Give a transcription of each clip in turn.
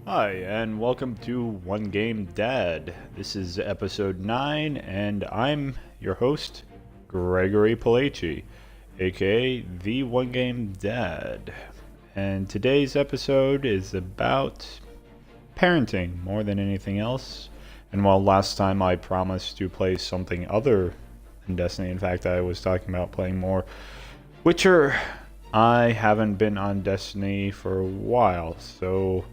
Hi, and welcome to One Game Dad. This is episode 9, and I'm your host, Gregory Palaci, aka The One Game Dad. And today's episode is about parenting more than anything else. And while last time I promised to play something other than Destiny, in fact, I was talking about playing more Witcher, I haven't been on Destiny for a while, so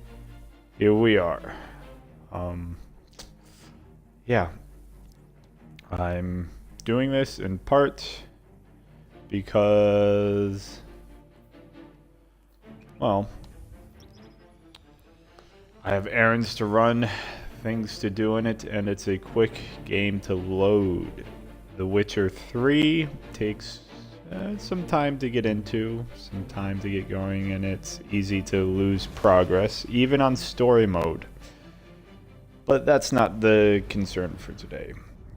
here we are. Yeah, I'm doing this in part because, well, I have errands to run, things to do in it, and it's a quick game to load. The Witcher 3 takes some time to get into, some time to get going, and it's easy to lose progress, even on story mode. But that's not the concern for today.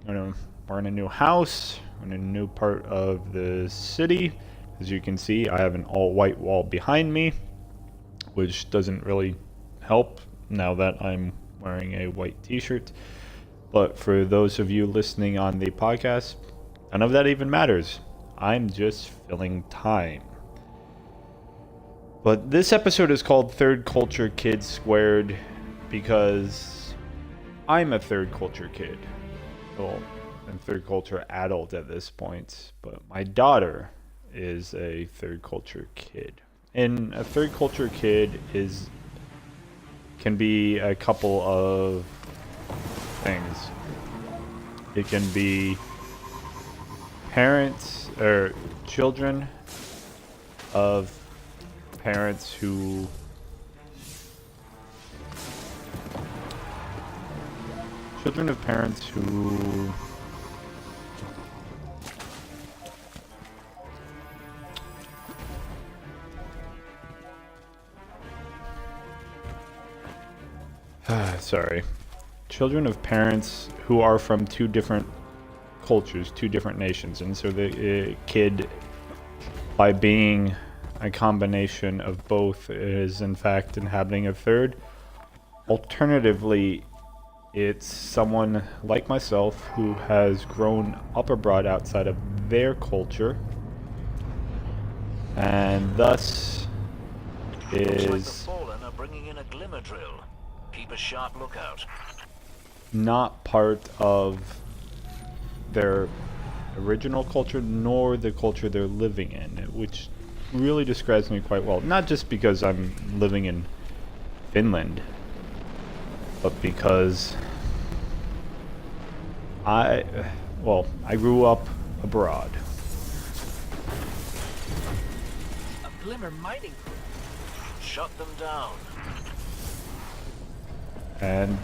We're in a new house, we're in a new part of the city. As you can see, I have an all-white wall behind me, which doesn't really help now that I'm wearing a white t-shirt. But for those of you listening on the podcast, none of that even matters. I'm just filling time. But this episode is called Third Culture Kid Squared because I'm a third culture kid. Well, I'm third culture adult at this point, but my daughter is a third culture kid. And a third culture kid can be a couple of things. It can be parents or children of parents who children of parents who are from two different cultures, two different nations, and so the kid, by being a combination of both, is in fact inhabiting a third. Alternatively, it's someone like myself who has grown up abroad outside of their culture, and thus Looks like the is Fallen are bringing in a glimmer drill. Keep a sharp lookout. not part of their original culture nor the culture they're living in, which really describes me quite well. Not just because I'm living in Finland, but because I grew up abroad. A glimmer mining group. Shut them down. And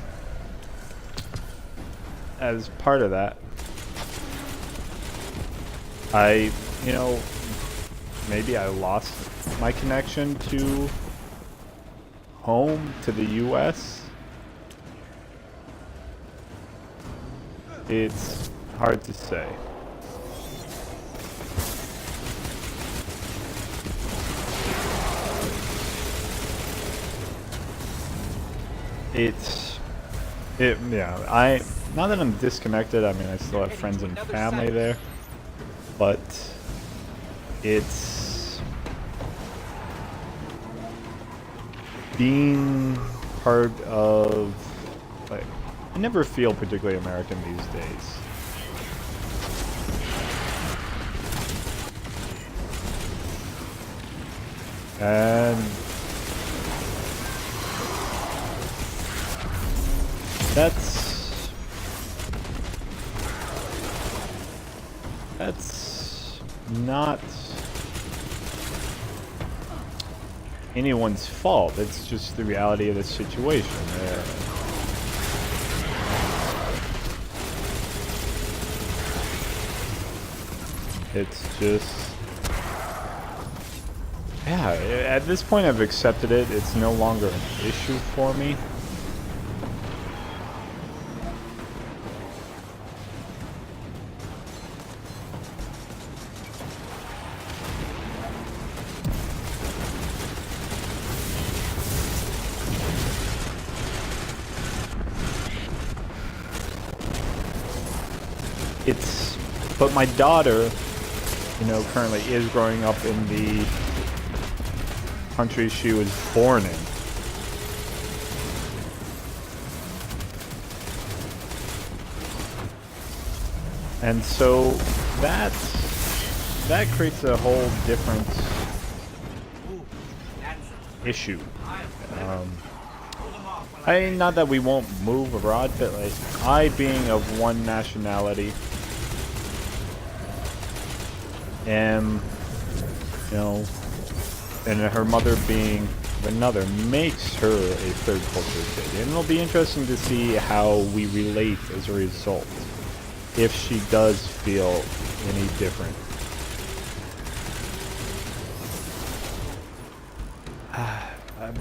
as part of that, maybe I lost my connection to home, to the US. It's hard to say. Now that I'm disconnected, I mean, I still have friends and family there, but it's being part of, like, I never feel particularly American these days. And that's not anyone's fault. It's just the reality of the situation. It's just, yeah, at this point I've accepted it. It's no longer an issue for me. it's, but my daughter, you know, currently is growing up in the country she was born in. And so that creates a whole different issue. Not that we won't move abroad, but like I being of one nationality am, you know, and her mother being another makes her a third culture kid. And it'll be interesting to see how we relate as a result, if she does feel any different.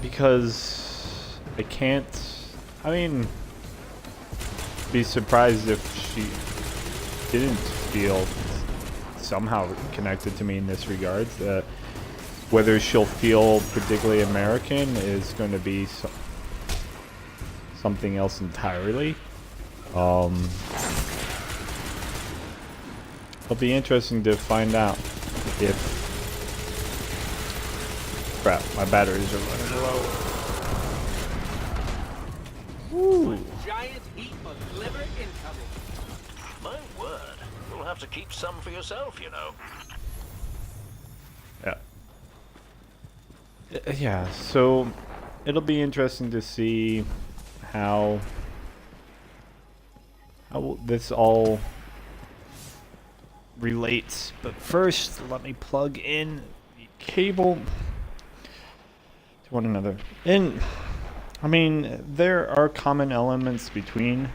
Because I can't, I mean, be surprised if she didn't feel somehow connected to me in this regard. Whether she'll feel particularly American is going to be something else entirely. It'll be interesting to find out if... Crap, my batteries are running low. Woo! Giant heap of glimmer incoming. My word, you'll have to keep some for yourself, you know. Yeah, so it'll be interesting to see how this all relates. But first, let me plug in the cable to one another. And I mean, there are common elements between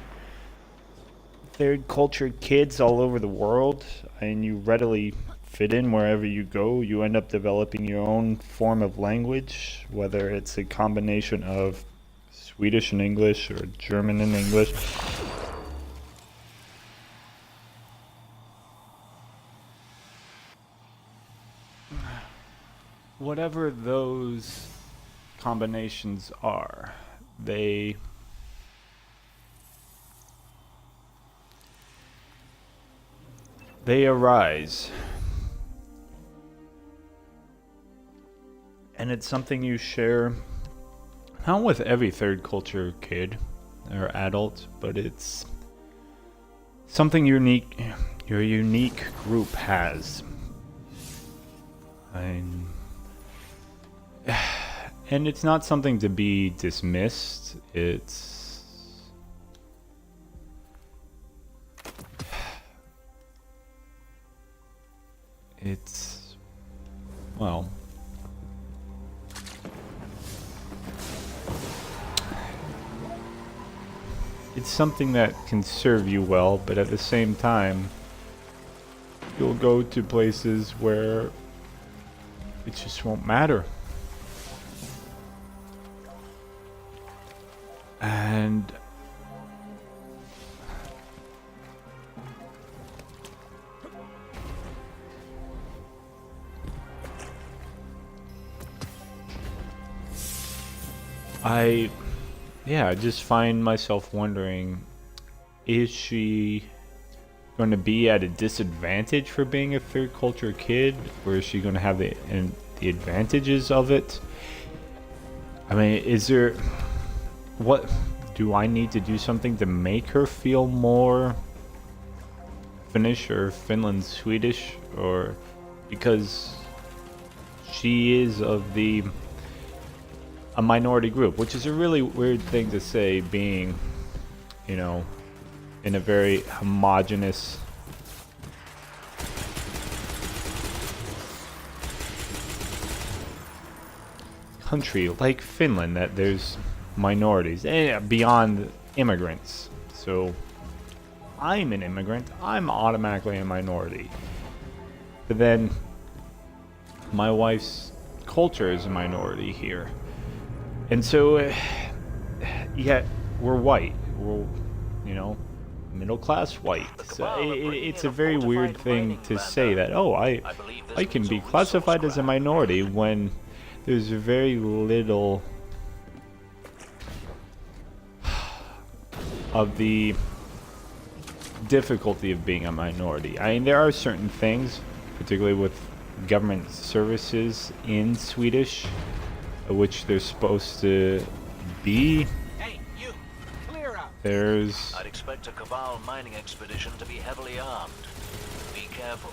third culture kids all over the world, and you readily fit in wherever you go. You end up developing your own form of language, whether it's a combination of Swedish and English or German and English. Whatever those combinations are, they arise. And it's something you share, not with every third culture kid or adult, but it's something unique, your unique group has. And it's not something to be dismissed. It's, well, it's something that can serve you well, but at the same time, you'll go to places where it just won't matter. And I just find myself wondering, is she going to be at a disadvantage for being a third culture kid, or is she going to have the advantages of it? I mean, what do I need to do something to make her feel more Finnish or Finland Swedish, or because she is of a minority group, which is a really weird thing to say, being, you know, in a very homogenous country like Finland, that there's minorities and beyond immigrants. So I'm an immigrant, I'm automatically a minority. But then my wife's culture is a minority here. And so, yet we're white. We're, you know, middle class white. So it's a very weird thing to say that, oh, I can be classified as a minority when there's very little of the difficulty of being a minority. I mean, there are certain things, particularly with government services in Swedish, which they're supposed to be. Hey, you! Clear out! There's... I'd expect a Cabal mining expedition to be heavily armed. Be careful.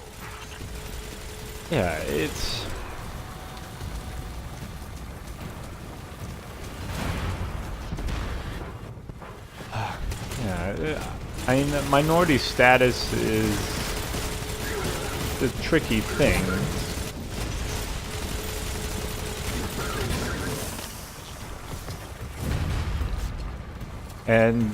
Yeah, it's... Yeah, I mean, minority status is the tricky thing. And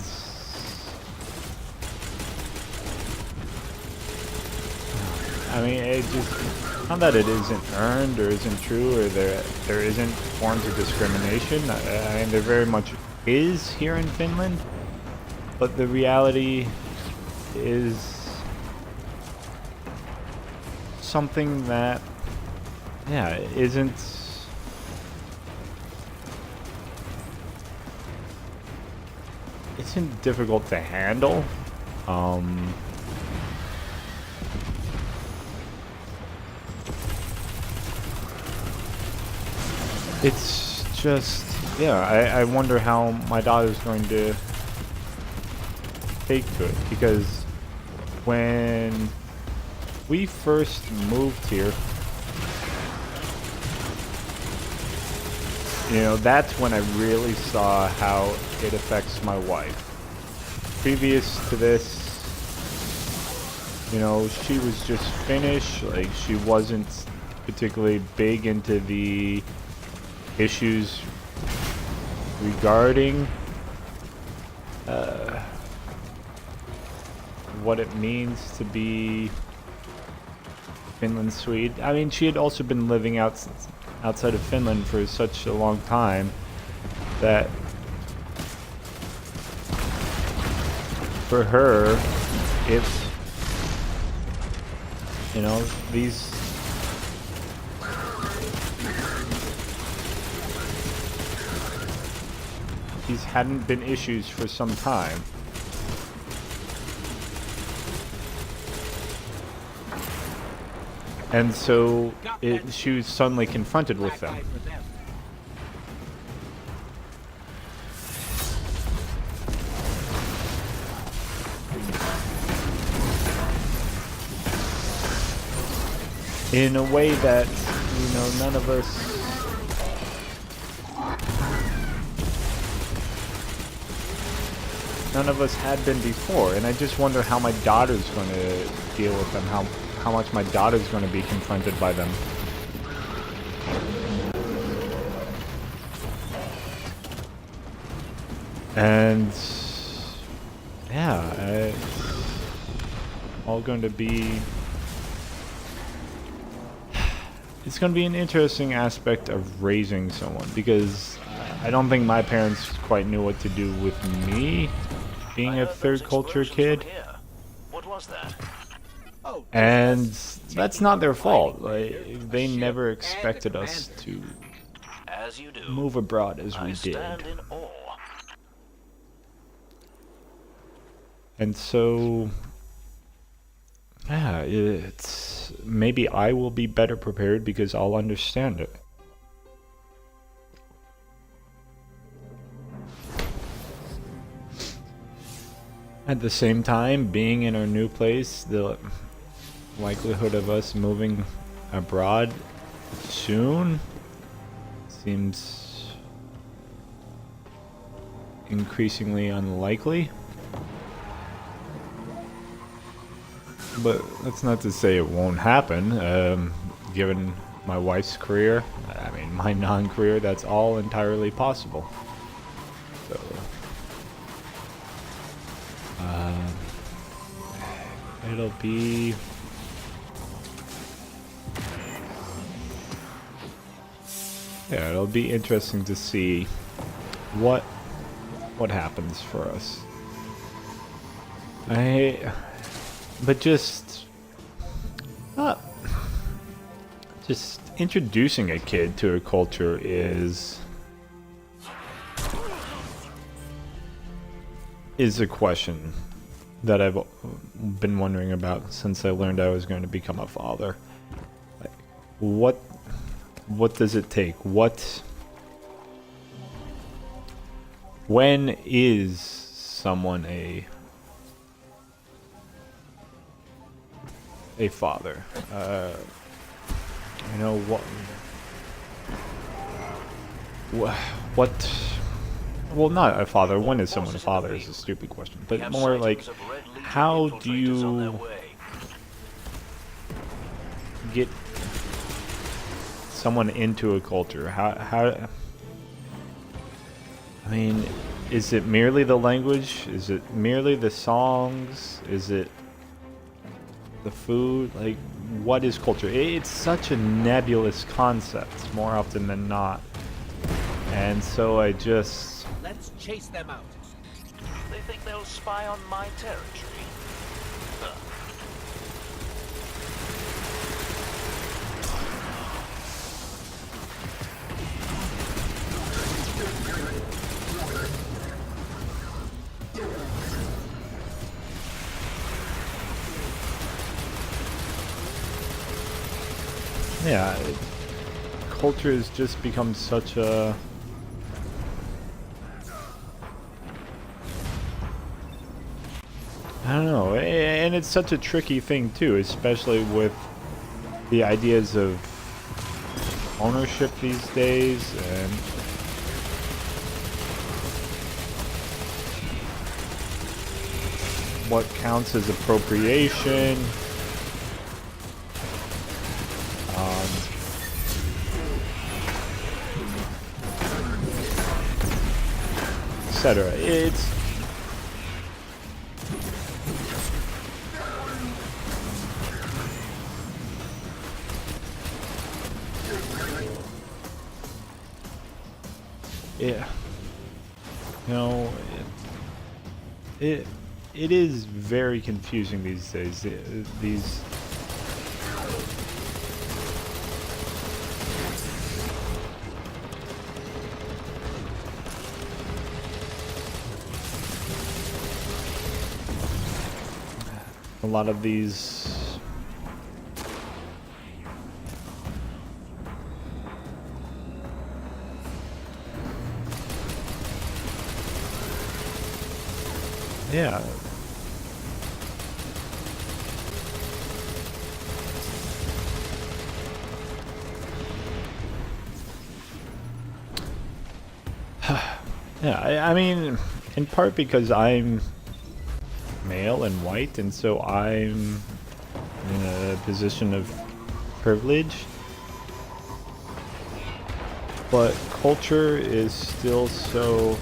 I mean, it just, not that it isn't earned or isn't true or there isn't forms of discrimination. I mean, there very much is here in Finland. But the reality is something that, yeah, isn't difficult to handle. It's just, yeah, I wonder how my daughter's going to take to it, because when we first moved here, you know, that's when I really saw how it affects my wife. Previous to this, you know, she was just Finnish, like she wasn't particularly big into the issues regarding what it means to be Finland Swede. I mean, she had also been living outside of Finland for such a long time that for her, it's, you know, these hadn't been issues for some time. And so she was suddenly confronted with them. In a way that, you know, none of us had been before. And I just wonder how my daughter's going to deal with them, how much my daughter's going to be confronted by them. And yeah, it's all going to be, it's going to be an interesting aspect of raising someone, because I don't think my parents quite knew what to do with me being a third culture kid. What was that? And that's not their fault. Like, they never expected us to As you do. move abroad as we I did. stand in awe. And so, yeah, it's, maybe I will be better prepared because I'll understand it. At the same time, being in our new place, the likelihood of us moving abroad soon seems increasingly unlikely. But that's not to say it won't happen. Given my wife's career, I mean my non-career, that's all entirely possible. So it'll be it'll be interesting to see what happens for us. But just introducing a kid to a culture is a question that I've been wondering about since I learned I was going to become a father. Like, what does it take? When is someone a father? You know what well, not a father. When is someone a father is a stupid question, but more like, how do you get someone into a culture? How I mean, is it merely the language? Is it merely the songs? Is it the food? Like, what is culture? It's such a nebulous concept more often than not. And so I just... Let's chase them out. They think they'll spy on my territory. Yeah, culture has just become such a... I don't know, and it's such a tricky thing too, especially with the ideas of ownership these days, and what counts as appropriation. Etc. It's yeah, you know, it is very confusing these days. These a lot of these yeah. Yeah, I mean, in part because I'm male and white, and so I'm in a position of privilege. But culture is still so...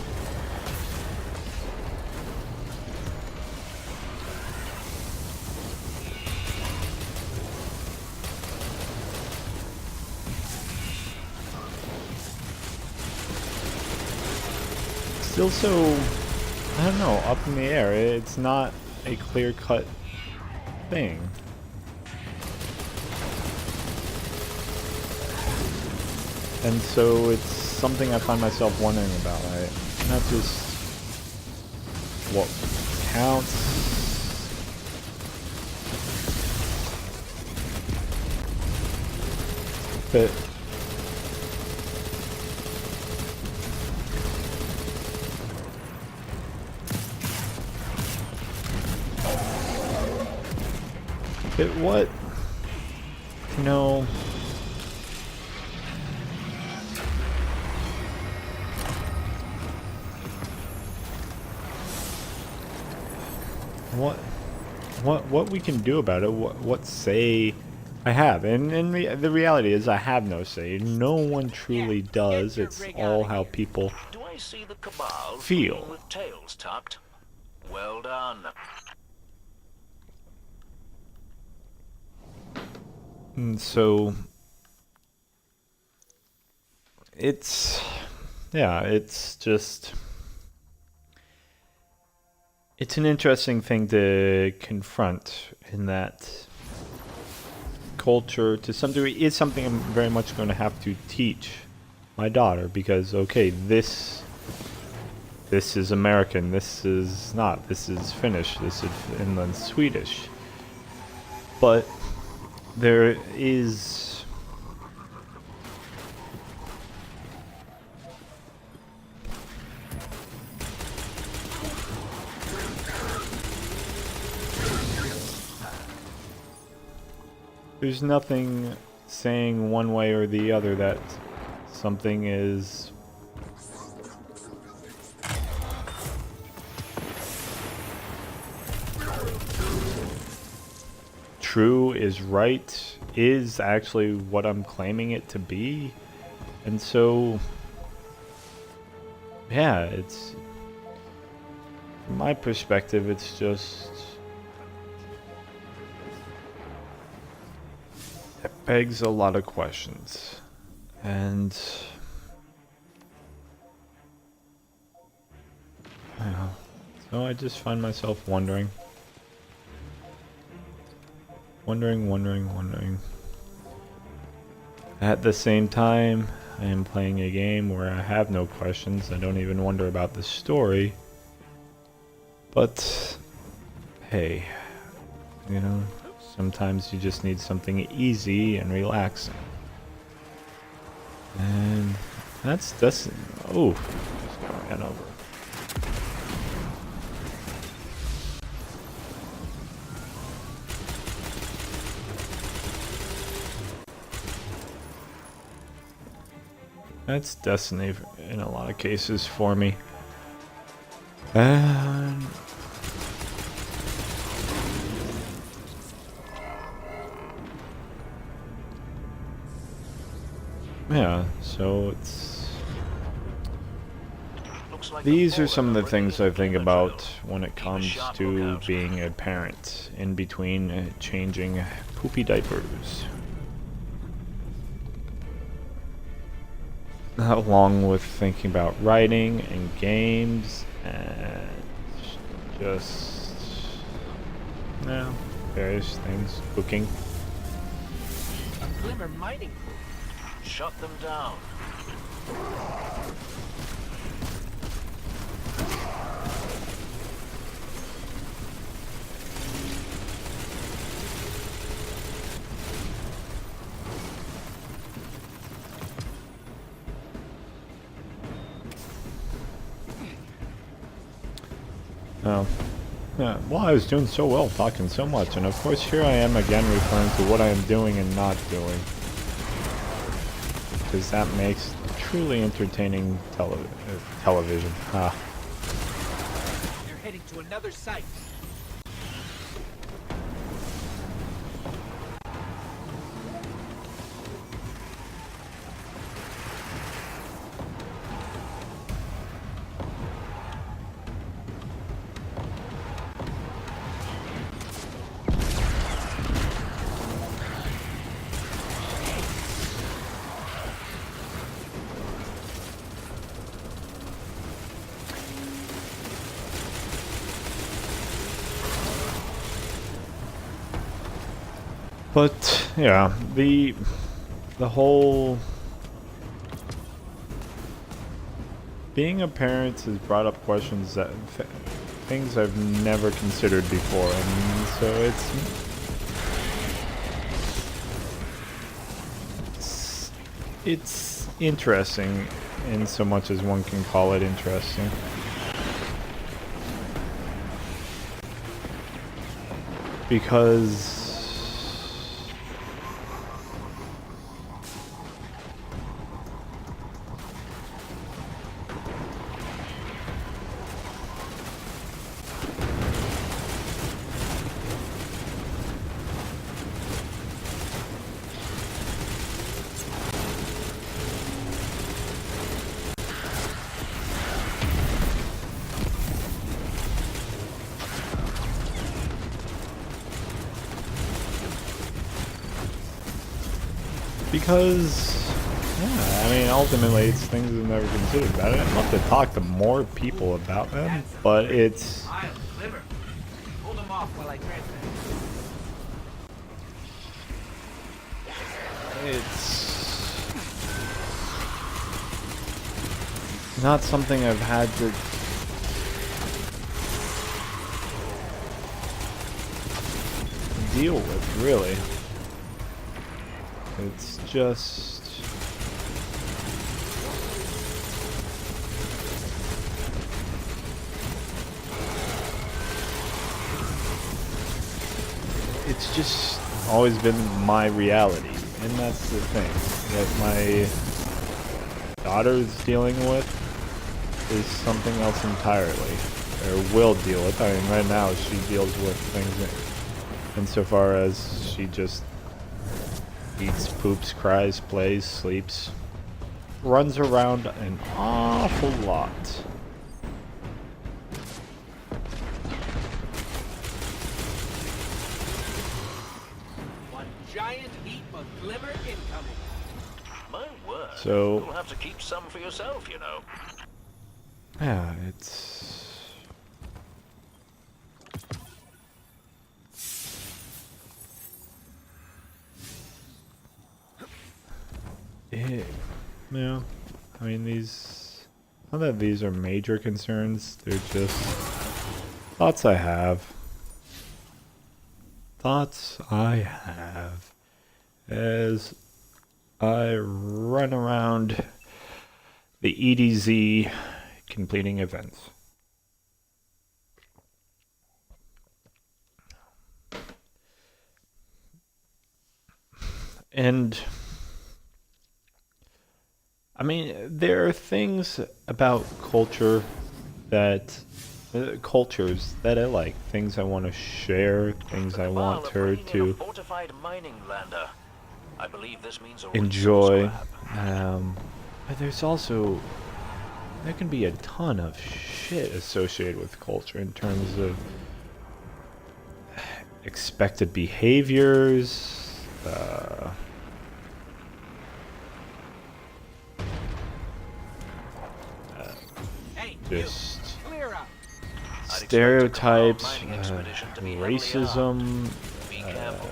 still so, I don't know, up in the air. It's not a clear-cut thing. And so it's something I find myself wondering about. Not just what counts, but what, you know, what we can do about it, what say I have, and the reality is I have no say. No one truly does. It's all how people Do I see the cabal feel. with tails tucked? Well done. And so it's, yeah, it's just, it's an interesting thing to confront, in that culture to some degree is something I'm very much going to have to teach my daughter, because okay, this this is American, this is not, this is Finnish, this is Finland Swedish. But there is there's nothing saying one way or the other that something is true, is right, is actually what I'm claiming it to be. And so, yeah, it's, from my perspective, it's just, it begs a lot of questions. And yeah, so I just find myself wondering. Wondering. At the same time, I am playing a game where I have no questions. I don't even wonder about the story. But, hey, you know, sometimes you just need something easy and relaxing. And that's, oh, just got ran over. That's Destiny in a lot of cases for me. And yeah, so it's these are some of the things I think about when it comes to being a parent in between changing poopy diapers. Along with thinking about writing and games and just, yeah, various things, cooking. A Glimmer mining crew. Shut them down. Oh. Yeah, well, I was doing so well, talking so much, and of course here I am again referring to what I am doing and not doing. Because that makes truly entertaining television. Ah. You're heading to another site. But yeah, the whole being a parent has brought up questions that things I've never considered before, and so it's interesting in so much as one can call it interesting. Because yeah, I mean, ultimately, it's things I've never considered about it. I'd love to talk to more people about them, but it's... Hold them off while I transfer. It's not something I've had to deal with, really. It's just... it's just always been my reality, and that's the thing that my daughter's dealing with is something else entirely, or will deal with. I mean, right now she deals with things insofar as she just eats, poops, cries, plays, sleeps, runs around an awful lot. Giant heap of glimmer incoming. My word. So You'll have to keep some for yourself, you know. yeah, it's... yeah, I mean, these... not that these are major concerns, they're just thoughts I have. Thoughts I have as I run around the EDZ completing events. And I mean, there are things about culture that cultures that I like, things I want to share, things I want her to fortified mining lander. I believe this means a enjoy. resource grab. But there's also, there can be a ton of shit associated with culture in terms of expected behaviors, just Clear out. stereotypes, mining expedition to be heavily racism. Be careful.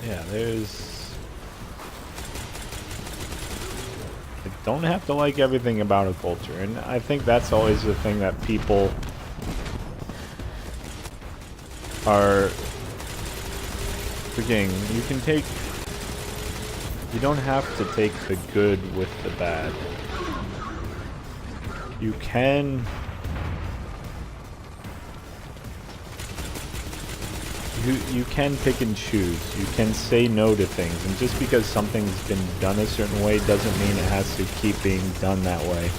Yeah, there's... I don't have to like everything about a culture, and I think that's always the thing that people are forgetting. You can take... you don't have to take the good with the bad. You can... You can pick and choose. You can say no to things, and just because something's been done a certain way doesn't mean it has to keep being done that way.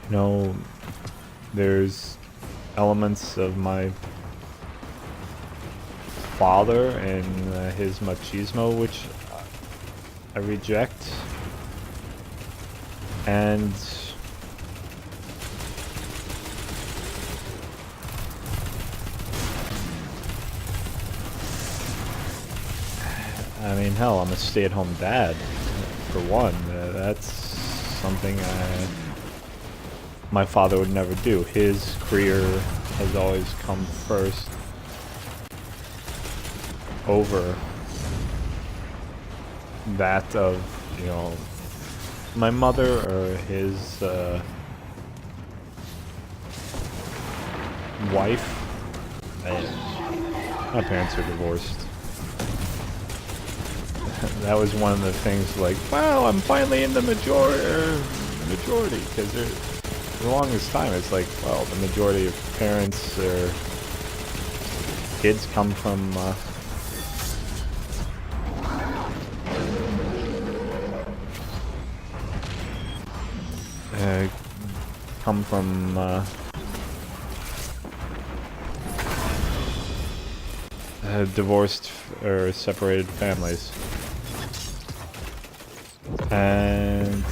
You know, there's elements of my father and his machismo which I reject, and I mean, hell, I'm a stay-at-home dad, for one. That's something my father would never do. His career has always come first over that of, you know, my mother or his wife. My parents are divorced. That was one of the things, like, wow, I'm finally in the majority, because for the longest time it's like, well, the majority of parents or kids come from divorced or separated families. And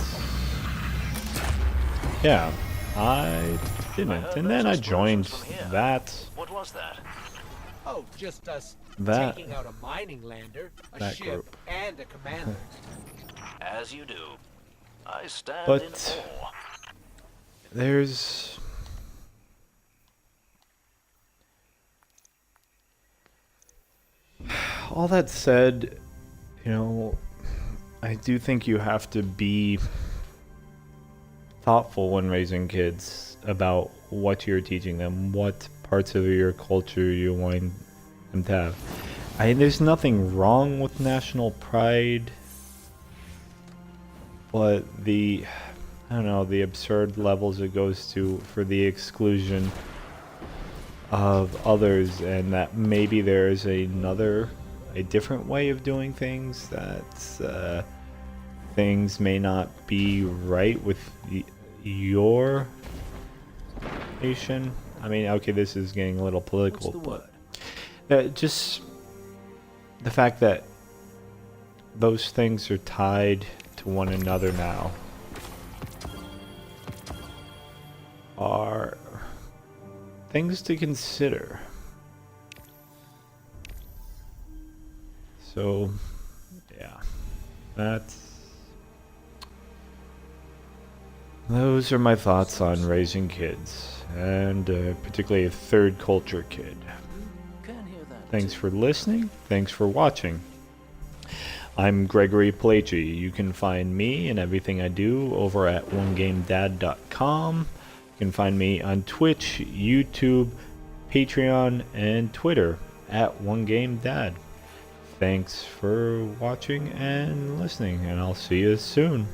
yeah, I didn't. And then I joined that. What was that? Oh, just us That- taking out a mining lander, a that ship, group. and a commander. As you do. I stand But- in awe. There's... all that said, you know, I do think you have to be thoughtful when raising kids about what you're teaching them, what parts of your culture you want them to have. There's nothing wrong with national pride, but I don't know, the absurd levels it goes to for the exclusion of others, and that maybe there is a different way of doing things, that things may not be right with your nation. I mean, okay, this is getting a little political, but just the fact that those things are tied to one another now are things to consider. So, yeah, those are my thoughts on raising kids, and particularly a third culture kid. Thanks for listening. Thanks for watching. I'm Gregory Palaci. You can find me and everything I do over at onegamedad.com. You can find me on Twitch, YouTube, Patreon, and Twitter at OneGameDad. Thanks for watching and listening, and I'll see you soon.